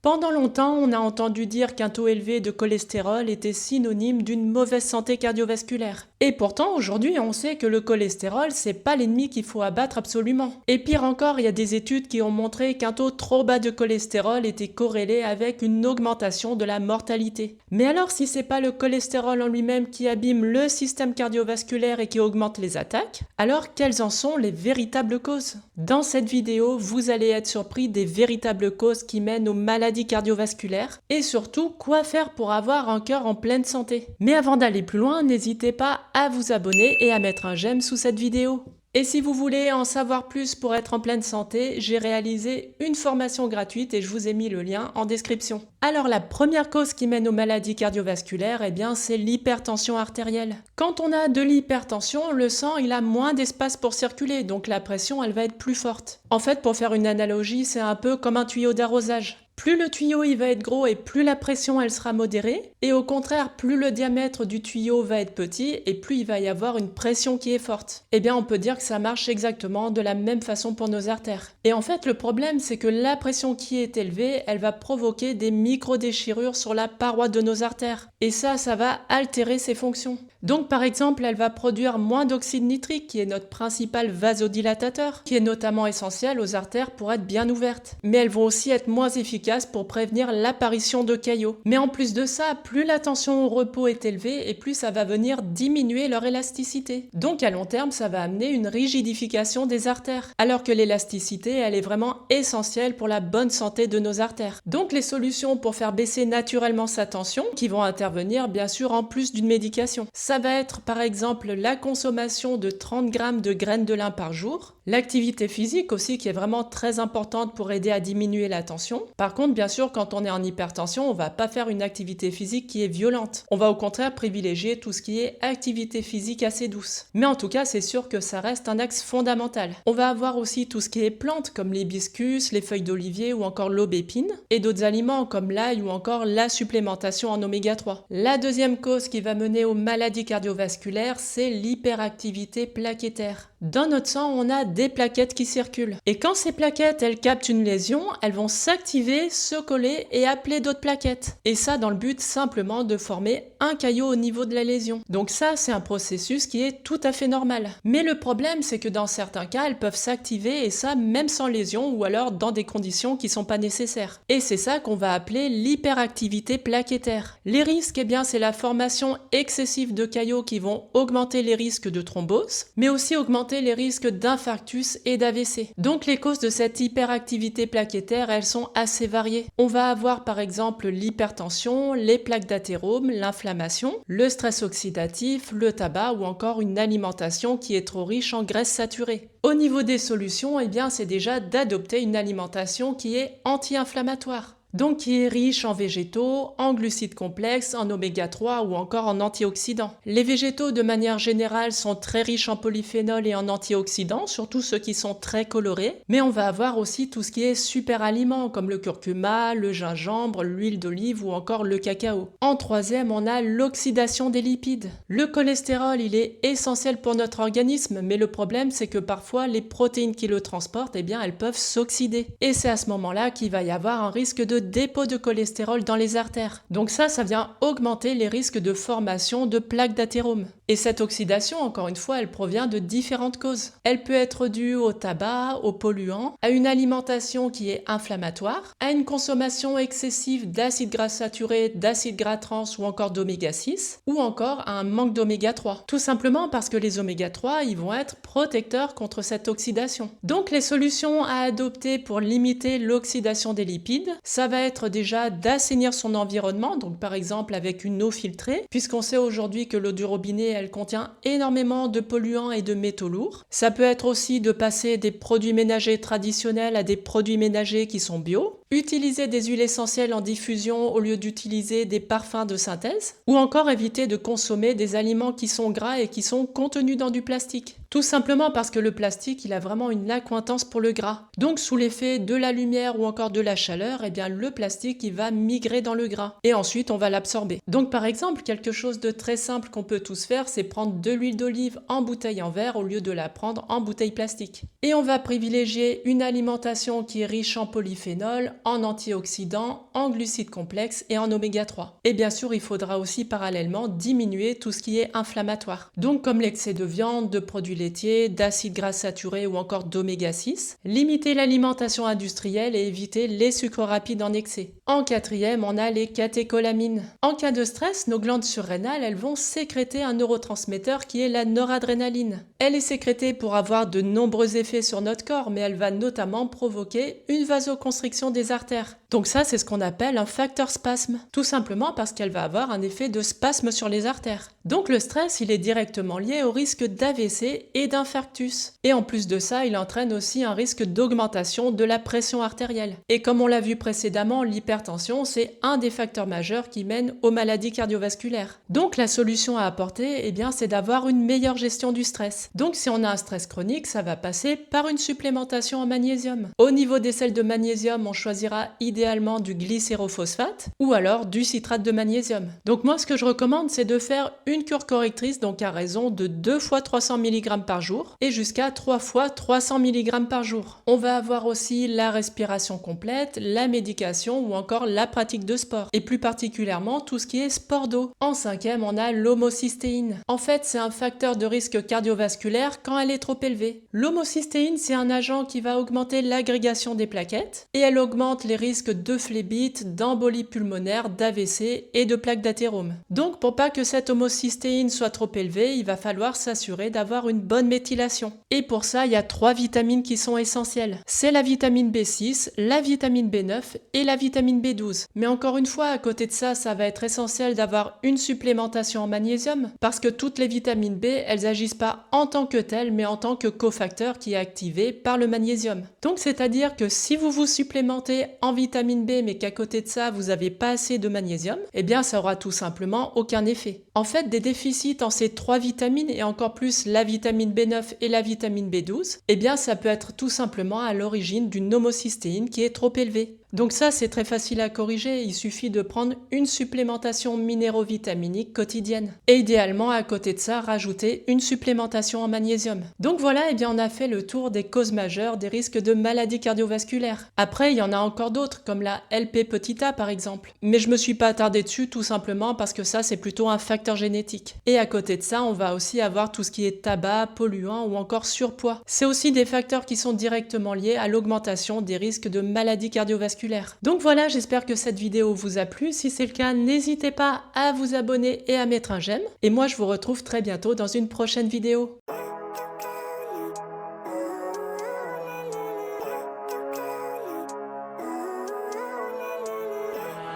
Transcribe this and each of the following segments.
Pendant longtemps, on a entendu dire qu'un taux élevé de cholestérol était synonyme d'une mauvaise santé cardiovasculaire. Et pourtant, aujourd'hui, on sait que le cholestérol, c'est pas l'ennemi qu'il faut abattre absolument. Et pire encore, il y a des études qui ont montré qu'un taux trop bas de cholestérol était corrélé avec une augmentation de la mortalité. Mais alors, si c'est pas le cholestérol en lui-même qui abîme le système cardiovasculaire et qui augmente les attaques, alors quelles en sont les véritables causes? Dans cette vidéo, vous allez être surpris des véritables causes qui mènent aux maladies cardiovasculaires et surtout quoi faire pour avoir un cœur en pleine santé. Mais avant d'aller plus loin, n'hésitez pas à vous abonner et à mettre un j'aime sous cette vidéo. Et si vous voulez en savoir plus pour être en pleine santé, j'ai réalisé une formation gratuite et je vous ai mis le lien en description. Alors la première cause qui mène aux maladies cardiovasculaires, eh bien c'est l'hypertension artérielle. Quand on a de l'hypertension, le sang il a moins d'espace pour circuler, donc la pression elle va être plus forte. En fait, pour faire une analogie, c'est un peu comme un tuyau d'arrosage. Plus le tuyau il va être gros et plus la pression elle sera modérée, et au contraire plus le diamètre du tuyau va être petit et plus il va y avoir une pression qui est forte. Eh bien on peut dire que ça marche exactement de la même façon pour nos artères. Et en fait le problème c'est que la pression qui est élevée, elle va provoquer des micro-déchirures sur la paroi de nos artères. Et ça va altérer ses fonctions. Donc par exemple elle va produire moins d'oxyde nitrique qui est notre principal vasodilatateur, qui est notamment essentiel aux artères pour être bien ouvertes. Mais elles vont aussi être moins efficaces pour prévenir l'apparition de caillots. Mais en plus de ça, plus la tension au repos est élevée et plus ça va venir diminuer leur élasticité. Donc à long terme, ça va amener une rigidification des artères. Alors que l'élasticité, elle est vraiment essentielle pour la bonne santé de nos artères. Donc les solutions pour faire baisser naturellement sa tension, qui vont intervenir bien sûr en plus d'une médication. Ça va être par exemple la consommation de 30 grammes de graines de lin par jour, l'activité physique aussi qui est vraiment très importante pour aider à diminuer la tension. Par contre, bien sûr, quand on est en hypertension, on va pas faire une activité physique qui est violente. On va au contraire privilégier tout ce qui est activité physique assez douce. Mais en tout cas, c'est sûr que ça reste un axe fondamental. On va avoir aussi tout ce qui est plantes comme l'hibiscus, les feuilles d'olivier ou encore l'aubépine et d'autres aliments comme l'ail ou encore la supplémentation en oméga 3. La deuxième cause qui va mener aux maladies cardiovasculaires, c'est l'hyperactivité plaquettaire. Dans notre sang, on a des plaquettes qui circulent. Et quand ces plaquettes, elles captent une lésion, elles vont s'activer, se coller et appeler d'autres plaquettes. Et ça dans le but simplement de former un caillot au niveau de la lésion. Donc ça, c'est un processus qui est tout à fait normal. Mais le problème, c'est que dans certains cas, elles peuvent s'activer et ça même sans lésion ou alors dans des conditions qui sont pas nécessaires. Et c'est ça qu'on va appeler l'hyperactivité plaquettaire. Les risques, eh bien, c'est la formation excessive de caillots qui vont augmenter les risques de thrombose, mais aussi augmenter les risques d'infarctus et d'AVC. Donc les causes de cette hyperactivité plaquettaire, elles sont assez variées. On va avoir par exemple l'hypertension, les plaques d'athérome, l'inflammation, le stress oxydatif, le tabac ou encore une alimentation qui est trop riche en graisses saturées. Au niveau des solutions, eh bien c'est déjà d'adopter une alimentation qui est anti-inflammatoire. Donc qui est riche en végétaux, en glucides complexes, en oméga 3 ou encore en antioxydants. Les végétaux de manière générale sont très riches en polyphénol et en antioxydants, surtout ceux qui sont très colorés, mais on va avoir aussi tout ce qui est super aliments comme le curcuma, le gingembre, l'huile d'olive ou encore le cacao. En troisième, on a l'oxydation des lipides. Le cholestérol, il est essentiel pour notre organisme, mais le problème c'est que parfois les protéines qui le transportent, eh bien elles peuvent s'oxyder. Et c'est à ce moment-là qu'il va y avoir un risque de dépôt de cholestérol dans les artères. Donc ça vient augmenter les risques de formation de plaques d'athérome. Et cette oxydation, encore une fois, elle provient de différentes causes. Elle peut être due au tabac, aux polluants, à une alimentation qui est inflammatoire, à une consommation excessive d'acides gras saturés, d'acides gras trans ou encore d'oméga 6, ou encore à un manque d'oméga 3. Tout simplement parce que les oméga 3, ils vont être protecteurs contre cette oxydation. Donc les solutions à adopter pour limiter l'oxydation des lipides, ça va être déjà d'assainir son environnement, donc par exemple avec une eau filtrée, puisqu'on sait aujourd'hui que l'eau du robinet elle contient énormément de polluants et de métaux lourds. Ça peut être aussi de passer des produits ménagers traditionnels à des produits ménagers qui sont bio, utiliser des huiles essentielles en diffusion au lieu d'utiliser des parfums de synthèse, ou encore éviter de consommer des aliments qui sont gras et qui sont contenus dans du plastique. Tout simplement parce que le plastique, il a vraiment une accointance pour le gras. Donc sous l'effet de la lumière ou encore de la chaleur, eh bien le plastique, il va migrer dans le gras. Et ensuite, on va l'absorber. Donc par exemple, quelque chose de très simple qu'on peut tous faire, c'est prendre de l'huile d'olive en bouteille en verre au lieu de la prendre en bouteille plastique. Et on va privilégier une alimentation qui est riche en polyphénol, en antioxydants, en glucides complexes et en oméga 3. Et bien sûr, il faudra aussi parallèlement diminuer tout ce qui est inflammatoire. Donc comme l'excès de viande, de produits laitiers, d'acides gras saturés ou encore d'oméga 6, limiter l'alimentation industrielle et éviter les sucres rapides en excès. En quatrième, on a les catécholamines. En cas de stress, nos glandes surrénales, elles vont sécréter un neurotransmetteur qui est la noradrénaline. Elle est sécrétée pour avoir de nombreux effets sur notre corps, mais elle va notamment provoquer une vasoconstriction des artères. Donc ça, c'est ce qu'on appelle un facteur spasme, tout simplement parce qu'elle va avoir un effet de spasme sur les artères. Donc le stress, il est directement lié au risque d'AVC et d'infarctus. Et en plus de ça, il entraîne aussi un risque d'augmentation de la pression artérielle. Et comme on l'a vu précédemment, l'hypertension, c'est un des facteurs majeurs qui mènent aux maladies cardiovasculaires. Donc la solution à apporter, eh bien, c'est d'avoir une meilleure gestion du stress. Donc si on a un stress chronique, ça va passer par une supplémentation en magnésium. Au niveau des sels de magnésium, on choisira idéalement du glycérophosphate ou alors du citrate de magnésium. Donc moi, ce que je recommande, c'est de faire une cure correctrice, donc à raison de 2 fois 300 mg par jour et jusqu'à 3 fois 300 mg par jour. On va avoir aussi la respiration complète, la médication ou encore la pratique de sport et plus particulièrement tout ce qui est sport d'eau. En cinquième, on a l'homocystéine. En fait, c'est un facteur de risque cardiovasculaire quand elle est trop élevée. L'homocystéine, c'est un agent qui va augmenter l'agrégation des plaquettes et elle augmente les risques de phlébite, d'embolie pulmonaire, d'AVC et de plaques d'athérome. Donc pour pas que cette homocystéine soit trop élevée, il va falloir s'assurer d'avoir une bonne méthylation. Et pour ça, il y a 3 vitamines qui sont essentielles. C'est la vitamine B6, la vitamine B9 et la vitamine B12. Mais encore une fois, à côté de ça, ça va être essentiel d'avoir une supplémentation en magnésium parce que toutes les vitamines B, elles agissent pas en tant que telles, mais en tant que cofacteur qui est activé par le magnésium. Donc c'est-à-dire que si vous vous supplémentez en vitamine B, mais qu'à côté de ça, vous n'avez pas assez de magnésium, eh bien ça aura tout simplement aucun effet. En fait, des déficits en ces 3 vitamines et encore plus la vitamine B9 et la vitamine B12, eh bien ça peut être tout simplement à l'origine d'une homocystéine qui est trop élevée. Donc ça, c'est très facile à corriger, il suffit de prendre une supplémentation minéraux-vitaminique quotidienne. Et idéalement, à côté de ça, rajouter une supplémentation en magnésium. Donc voilà, eh bien on a fait le tour des causes majeures des risques de maladies cardiovasculaires. Après, il y en a encore d'autres, comme la LP petit a par exemple. Mais je me suis pas attardée dessus tout simplement parce que ça, c'est plutôt un facteur génétique. Et à côté de ça, on va aussi avoir tout ce qui est tabac, polluants ou encore surpoids. C'est aussi des facteurs qui sont directement liés à l'augmentation des risques de maladies cardiovasculaires. Donc voilà, j'espère que cette vidéo vous a plu. Si c'est le cas, n'hésitez pas à vous abonner et à mettre un j'aime. Et moi, je vous retrouve très bientôt dans une prochaine vidéo.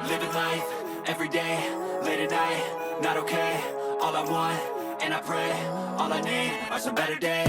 Living life, every day, late at night, not okay. All I want, and I pray, all I need are some better days.